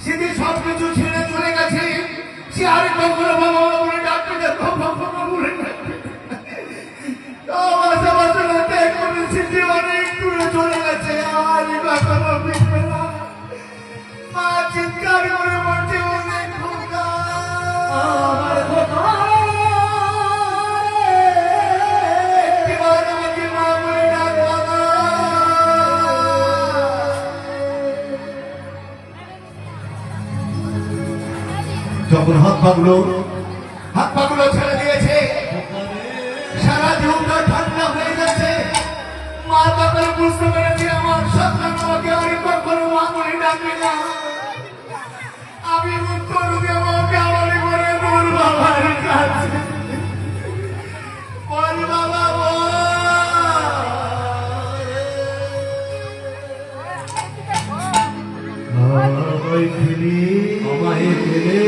সেদিন সবকিছু ছেড়ে চলে গেছে, সে আর কখনো বাবা বলে ডাকবে না, বলে অনেক দূরে চলে গেছে, আর কখনো ফিরবে না। মা চিৎকার করে বলছে, অনেক খোকা আমার খোকা, একটিবার আমাকে মা বলে ডাক বাবা। যখন হাত পাগুলো ছেড়ে দিয়েছে, সারা জীবনটা ঠান্ডা হয়ে যাচ্ছে। মা তখন বুঝতে পেরেছে আমার সন্তান আমাকে আমি কখনো মা বলে ডাকি না। আমি উত্তর দিয়ে আমাকে আমার ঘরে তোর বাবার কাছে বল বাবা আমায় ফেলে কোথায় গেলি?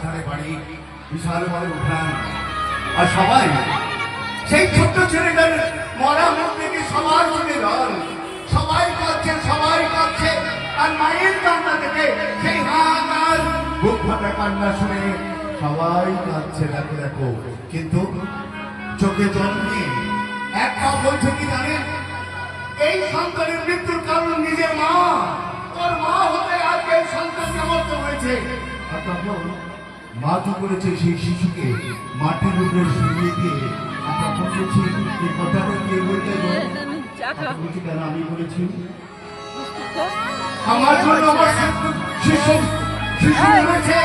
ধারে বাড়ি, বিশাল বড় উঠান, আর সবাই সেই ছোট্ট ছেলেটার মরা মুখ দেখে সবার চোখে জল, সবাই কাঁদছে, সবাই কাঁদছে। আর মায়ের কান্না দেখে সেই হাহাকার বুক ফাটা কান্না শুনে সবাই কাঁদছে, দেখো দেখো। কিন্তু চোখে জল নিয়ে একটা বলছে কি জানেন, এই সন্তানের মৃত্যুর কারণ নিজের মা, ওর মা হতে আজকে এই সন্তানকে মরতে হয়েছে। আর তখন মা তো করেছে সেই শিশুকে মাটির উপরে শুয়ে দিয়ে, আর তখন বলছি এই কথাটা কে বলতে বলছি কেন আমি বলেছি আমার জন্য আমার শিশু শিশু রয়েছে